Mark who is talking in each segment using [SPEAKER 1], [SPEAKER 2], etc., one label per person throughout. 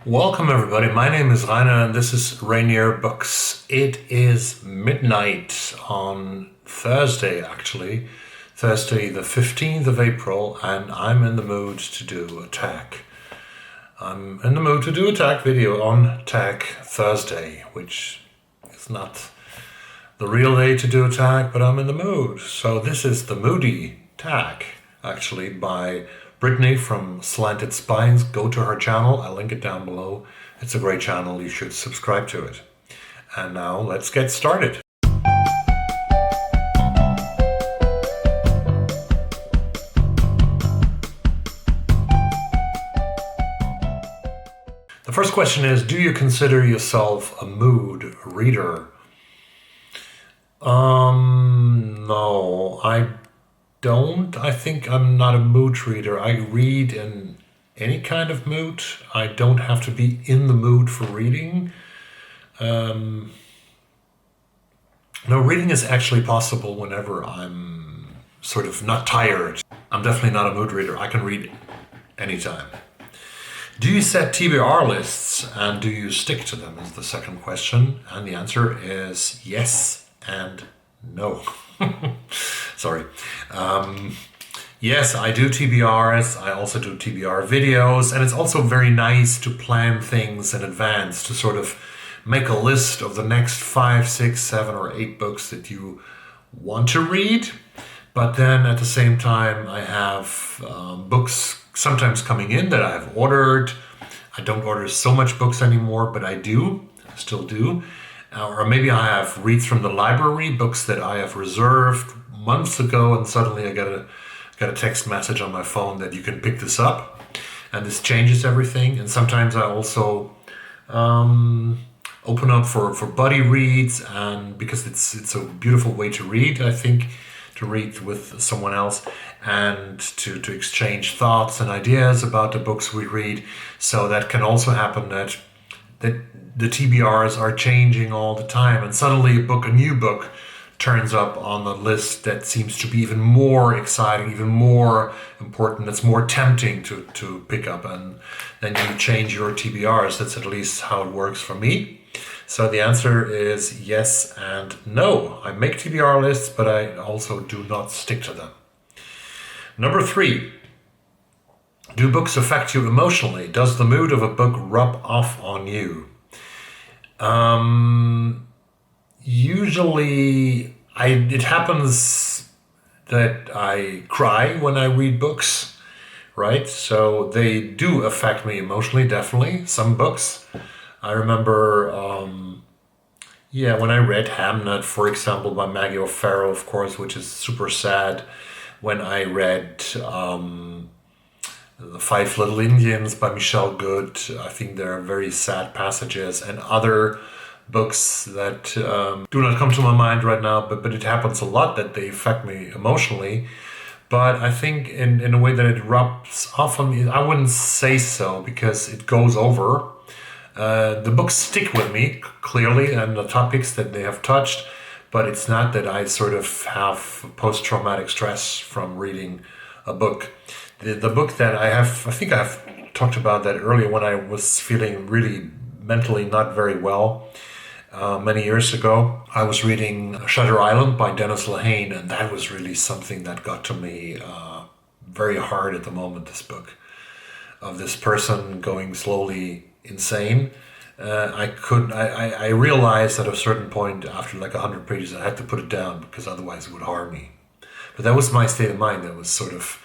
[SPEAKER 1] Welcome everybody, my name is Rainer and this is Rainierbooks. It is midnight on Thursday actually, Thursday the 15th of April, and I'm in the mood to do a tag. I'm in the mood to do a tag video on Tag Thursday, which is not the real day to do a tag, but I'm in the mood. So this is the Moody Tag, actually, by Britney from Slanted Spines. Go to her channel, I'll link it down below. It's a great channel, you should subscribe to it. And now let's get started. The first question is, do you consider yourself a mood reader? No, I don't. I think I'm not a mood reader. I read in any kind of mood. I don't have to be in the mood for reading. No, reading is actually possible whenever I'm sort of not tired. I'm definitely not a mood reader. I can read anytime. Do you set TBR lists and do you stick to them is the second question. And the answer is yes and no. Sorry. Yes, I do TBRs. I also do TBR videos. And it's also very nice to plan things in advance, to sort of make a list of the next 5, 6, 7, or 8 books that you want to read. But then at the same time, I have books sometimes coming in that I have ordered. I don't order so much books anymore, but I do. I still do. Or maybe I have reads from the library, books that I have reserved months ago, and suddenly I get a text message on my phone that you can pick this up, and this changes everything. And sometimes I also open up for buddy reads, and because it's a beautiful way to read, I think, to read with someone else and to exchange thoughts and ideas about the books we read. So that can also happen that the TBRs are changing all the time, and suddenly a new book turns up on the list that seems to be even more exciting, even more important, that's more tempting to pick up, and then you change your TBRs. That's at least how it works for me. So the answer is yes and no. I make TBR lists, but I also do not stick to them. Number 3. Do books affect you emotionally? Does the mood of a book rub off on you? Usually it happens that I cry when I read books, right? So they do affect me emotionally, definitely, some books. I remember, when I read Hamnet, for example, by Maggie O'Farrell, of course, which is super sad. When I read The 5 Little Indians by Michelle Good, I think there are very sad passages, and other books that do not come to my mind right now, but it happens a lot that they affect me emotionally. But I think in a way that it rubs off on me, I wouldn't say so, because it goes over. The books stick with me, clearly, and the topics that they have touched, but it's not that I sort of have post-traumatic stress from reading a book. The book that I think I've talked about that earlier, when I was feeling really mentally not very well. Many years ago, I was reading Shutter Island by Dennis Lehane, and that was really something that got to me very hard at the moment, this book, of this person going slowly insane. I realized at a certain point, after like 100 pages, I had to put it down, because otherwise it would harm me. But that was my state of mind that was sort of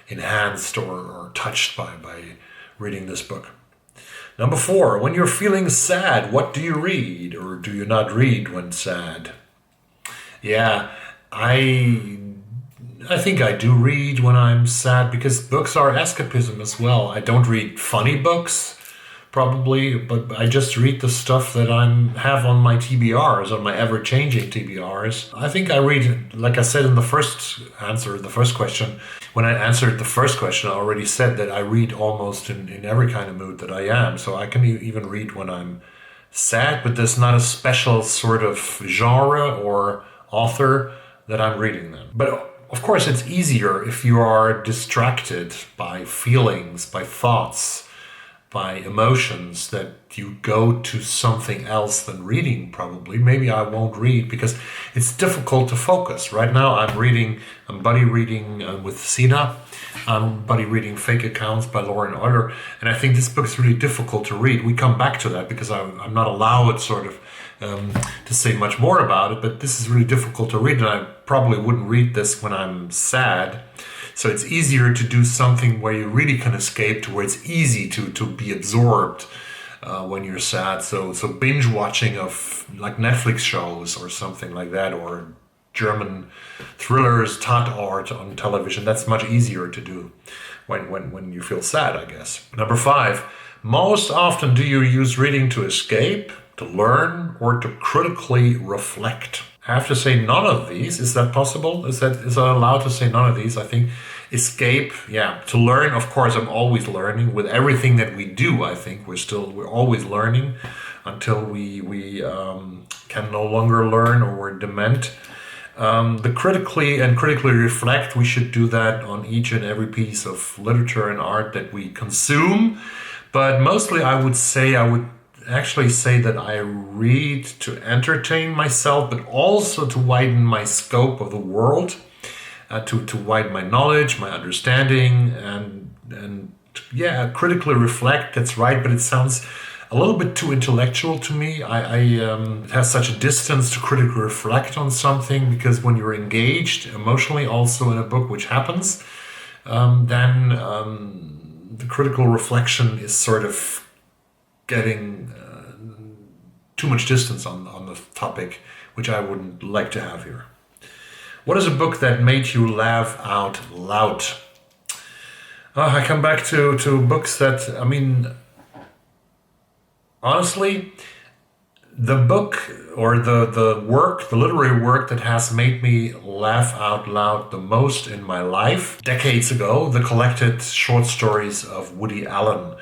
[SPEAKER 1] enhanced or touched by reading this book. Number 4, when you're feeling sad, what do you read, or do you not read when sad? Yeah, I think I do read when I'm sad, because books are escapism as well. I don't read funny books, probably, but I just read the stuff that I have on my TBRs, on my ever-changing TBRs. I think I read, like I said in the first question, when I answered the first question, I already said that I read almost in every kind of mood that I am. So I can even read when I'm sad, but there's not a special sort of genre or author that I'm reading them. But of course, it's easier if you are distracted by feelings, by thoughts, by emotions that you go to something else than reading. Probably maybe I won't read because it's difficult to focus. Right now I'm buddy reading with Sina. I'm buddy reading Fake Accounts by Lauren Euler, and I think this book is really difficult to read. We come back to that because I'm not allowed sort of to say much more about it, but this is really difficult to read, and I probably wouldn't read this when I'm sad. So it's easier to do something where you really can escape, to where it's easy to be absorbed when you're sad. So binge watching of like Netflix shows or something like that, or German thrillers, Tatort on television, that's much easier to do when you feel sad, I guess. Number 5, most often do you use reading to escape, to learn, or to critically reflect? I have to say none of these. Is that possible? Is I allowed to say none of these? I think escape, yeah. To learn, of course, I'm always learning. With everything that we do, I think we're always learning until we can no longer learn or we're dement. The critically reflect, we should do that on each and every piece of literature and art that we consume. But mostly I would actually say that I read to entertain myself, but also to widen my scope of the world, to widen my knowledge, my understanding, and yeah, critically reflect. That's right, but it sounds a little bit too intellectual to me. It has such a distance to critically reflect on something, because when you're engaged emotionally also in a book, which happens, then the critical reflection is sort of getting too much distance on the topic, which I wouldn't like to have here. What is a book that made you laugh out loud? I come back to books that, I mean, honestly, the book or the literary work that has made me laugh out loud the most in my life, decades ago, the collected short stories of Woody Allen.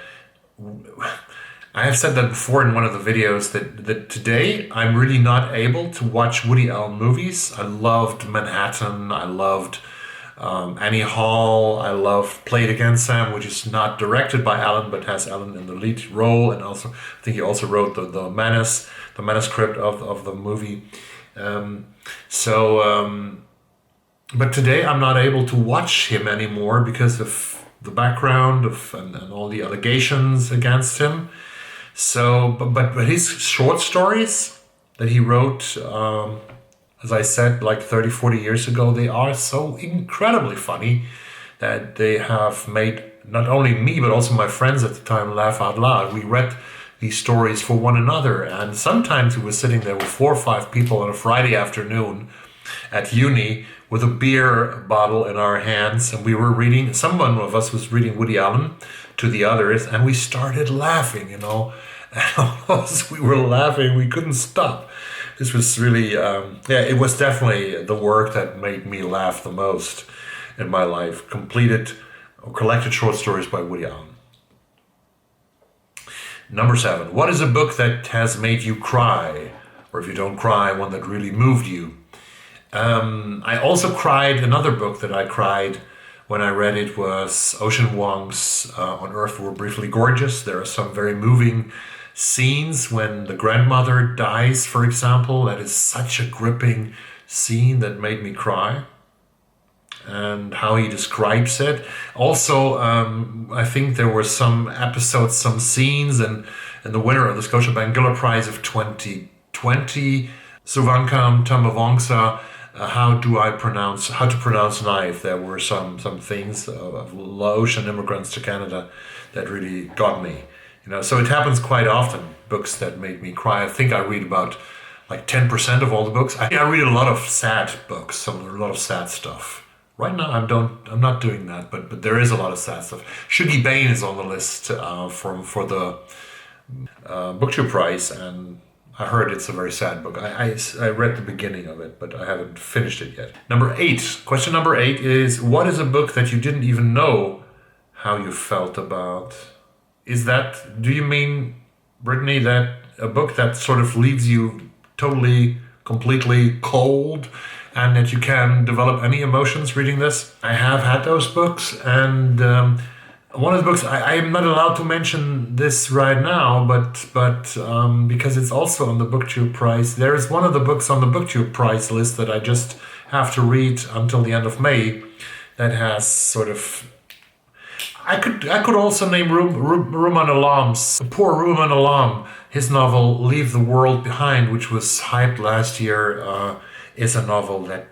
[SPEAKER 1] I have said that before in one of the videos that today I'm really not able to watch Woody Allen movies. I loved Manhattan, I loved Annie Hall, I loved Play It Again, Sam, which is not directed by Allen but has Allen in the lead role, and also I think he also wrote the manuscript of the movie. But today I'm not able to watch him anymore because of the background and all the allegations against him. So, but his short stories that he wrote, as I said, like 30, 40 years ago, they are so incredibly funny that they have made not only me, but also my friends at the time laugh out loud. We read these stories for one another, and sometimes we were sitting there with 4 or 5 people on a Friday afternoon at uni with a beer bottle in our hands, and we were reading, someone of us was reading Woody Allen to the others, and we started laughing, you know. We were laughing, we couldn't stop. This was really, it was definitely the work that made me laugh the most in my life. Completed or collected short stories by Woody Allen. Number 7, what is a book that has made you cry? Or if you don't cry, one that really moved you? I also cried, another book that I cried when I read it was Ocean Vuong's On Earth We're Briefly Gorgeous. There are some very moving scenes when the grandmother dies, for example. That is such a gripping scene that made me cry. And how he describes it. Also, I think there were some episodes, some scenes, and the winner of the Scotiabank Giller Prize of 2020, Suvankam Tambavongsa, how to pronounce knife. There were some things of Laotian immigrants to Canada that really got me. You know, so it happens quite often. Books that made me cry. I think I read about like 10% of all the books. I read a lot of sad books, a lot of sad stuff. Right now, I'm not doing that, but there is a lot of sad stuff. Shuggie Bain is on the list for the Booktube Prize, and I heard it's a very sad book. I read the beginning of it, but I haven't finished it yet. Question number 8 is, what is a book that you didn't even know how you felt about? Do you mean, Britney, that a book that sort of leaves you totally, completely cold, and that you can develop any emotions reading this? I have had those books, and One of the books I am not allowed to mention this right now, but because it's also on the BookTube prize. There is one of the books on the BookTube prize list that I just have to read until the end of May. That has sort of. I could also name Ruman Alam's, the poor Ruman Alam. His novel "Leave the World Behind," which was hyped last year, is a novel that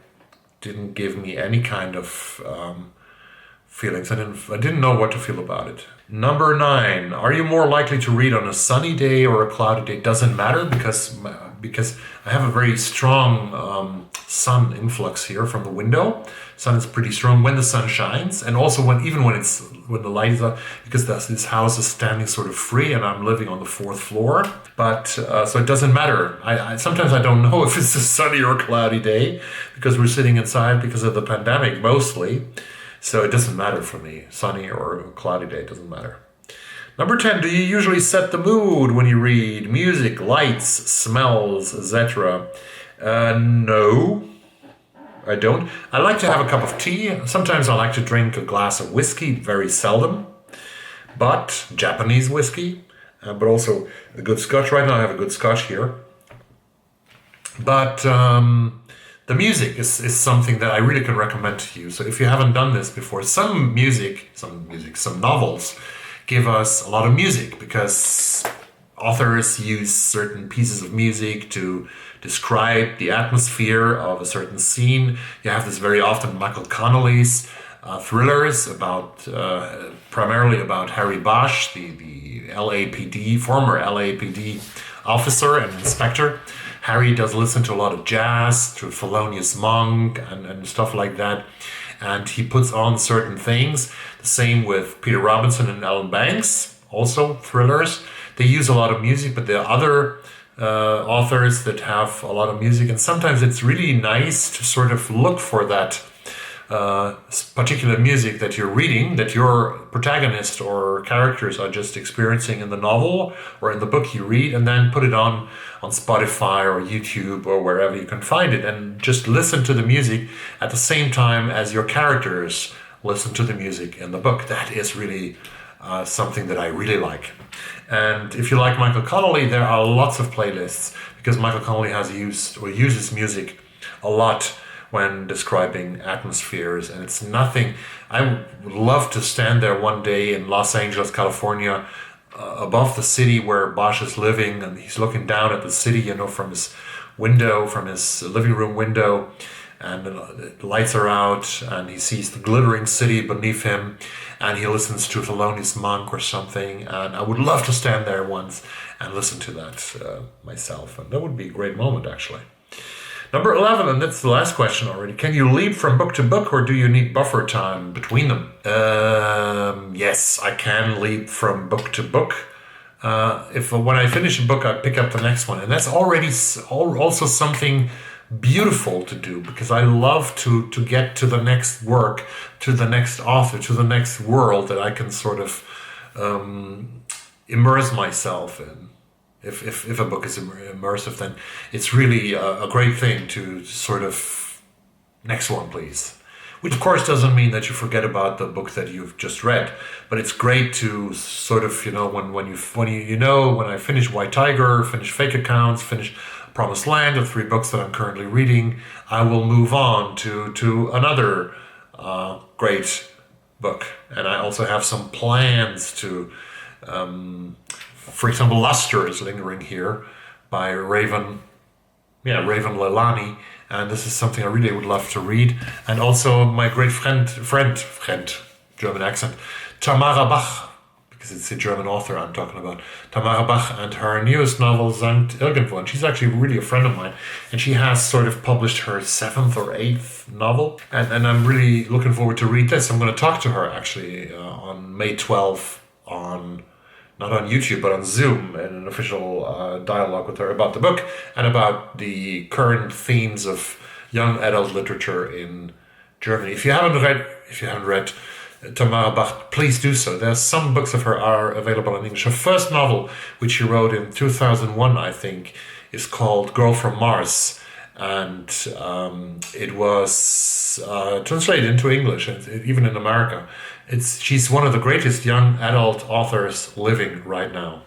[SPEAKER 1] didn't give me any kind of feelings. I didn't know what to feel about it. Number 9. Are you more likely to read on a sunny day or a cloudy day? Doesn't matter because I have a very strong sun influx here from the window. Sun is pretty strong when the sun shines, and also when the light is up, because this house is standing sort of free, and I'm living on the 4th floor. But so it doesn't matter. I sometimes I don't know if it's a sunny or cloudy day because we're sitting inside because of the pandemic mostly. So it doesn't matter for me. Sunny or cloudy day, it doesn't matter. Number 10, do you usually set the mood when you read? Music, lights, smells, etc. No, I don't. I like to have a cup of tea. Sometimes I like to drink a glass of whiskey, very seldom. But Japanese whiskey, but also a good scotch. Right now I have a good scotch here. But the music is something that I really can recommend to you. So if you haven't done this before, some novels give us a lot of music because authors use certain pieces of music to describe the atmosphere of a certain scene. You have this very often Michael Connelly's thrillers about primarily about Harry Bosch, the LAPD, former LAPD officer and inspector. Harry does listen to a lot of jazz, to Thelonious Monk and stuff like that. And he puts on certain things. The same with Peter Robinson and Alan Banks, also thrillers. They use a lot of music, but there are other authors that have a lot of music. And sometimes it's really nice to sort of look for that particular music that you're reading, that your protagonist or characters are just experiencing in the novel or in the book you read, and then put it on Spotify or YouTube or wherever you can find it, and just listen to the music at the same time as your characters listen to the music in the book. That is really something that I really like. And if you like Michael Connelly, there are lots of playlists because Michael Connelly uses music a lot when describing atmospheres, and it's nothing. I would love to stand there one day in Los Angeles, California, above the city where Bosch is living, and he's looking down at the city, from his window, from his living room window, and the lights are out, and he sees the glittering city beneath him, and he listens to Thelonious Monk or something, and I would love to stand there once and listen to that myself, and that would be a great moment, actually. Number 11, and that's the last question already. Can you leap from book to book, or do you need buffer time between them? Yes, I can leap from book to book. When I finish a book, I pick up the next one, and that's already also something beautiful to do, because I love to get to the next work, to the next author, to the next world that I can sort of immerse myself in. If a book is immersive, then it's really a great thing to sort of, next one please. Which of course doesn't mean that you forget about the book that you've just read, but it's great to sort of, when I finish White Tiger, finish Fake Accounts, finish Promised Land, the 3 books that I'm currently reading, I will move on to another great book. And I also have some plans to, for example, Luster is lingering here by Raven Leilani, and this is something I really would love to read. And also my great friend, German accent, Tamara Bach, because it's a German author I'm talking about, Tamara Bach, and her newest novel, Sankt Irgendwo. And she's actually really a friend of mine, and she has sort of published her 7th or 8th novel, and I'm really looking forward to read this. I'm going to talk to her actually on May 12th not on YouTube, but on Zoom, in an official dialogue with her about the book and about the current themes of young adult literature in Germany. If you haven't read Tamara Bach, please do so. There's some books of her are available in English. Her first novel, which she wrote in 2001, I think, is called Girl from Mars. and it was translated into English, and even in America. She's one of the greatest young adult authors living right now.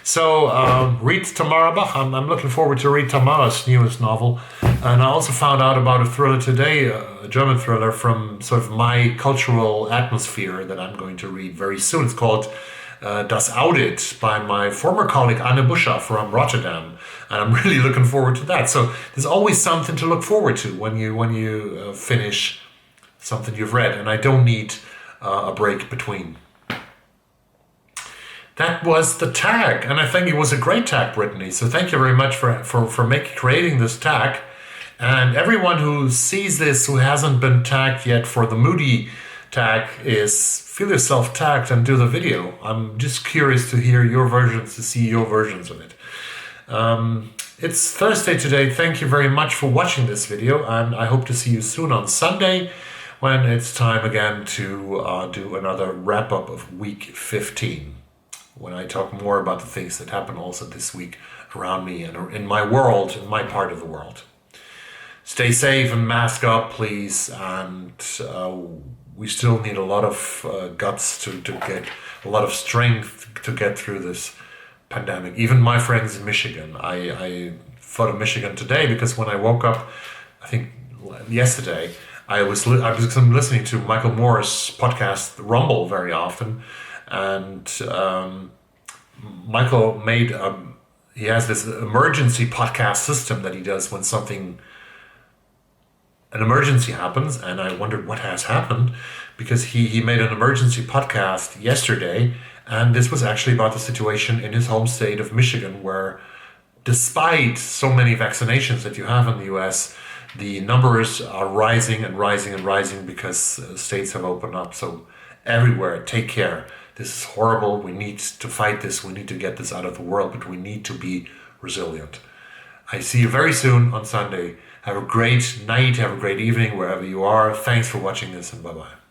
[SPEAKER 1] So read Tamara Bach. I'm looking forward to read Tamara's newest novel. And I also found out about a thriller today, a German thriller from sort of my cultural atmosphere that I'm going to read very soon. It's called Das Audit by my former colleague Anne Buscher from Rotterdam. And I'm really looking forward to that. So there's always something to look forward to when you finish something you've read. And I don't need a break between. That was the tag, and I think it was a great tag, Britney. So thank you very much for creating this tag. And everyone who sees this who hasn't been tagged yet for the Moody tag feel yourself tagged and do the video. I'm just curious to hear your versions, to see your versions of it. It's Thursday today. Thank you very much for watching this video, and I hope to see you soon on Sunday when it's time again to do another wrap-up of week 15. When I talk more about the things that happen also this week around me and in my world, in my part of the world. Stay safe and mask up, please. And we still need a lot of guts to get, a lot of strength to get through this pandemic. Even my friends in Michigan. I thought of Michigan today because when I woke up, I think yesterday, I was listening to Michael Moore's podcast Rumble very often. And Michael he has this emergency podcast system that he does when an emergency happens. And I wondered what has happened, because he made an emergency podcast yesterday. And this was actually about the situation in his home state of Michigan, where despite so many vaccinations that you have in the US, the numbers are rising and rising and rising because states have opened up. So everywhere, take care. This is horrible. We need to fight this. We need to get this out of the world, but we need to be resilient. I see you very soon on Sunday. Have a great night. Have a great evening wherever you are. Thanks for watching this, and bye-bye.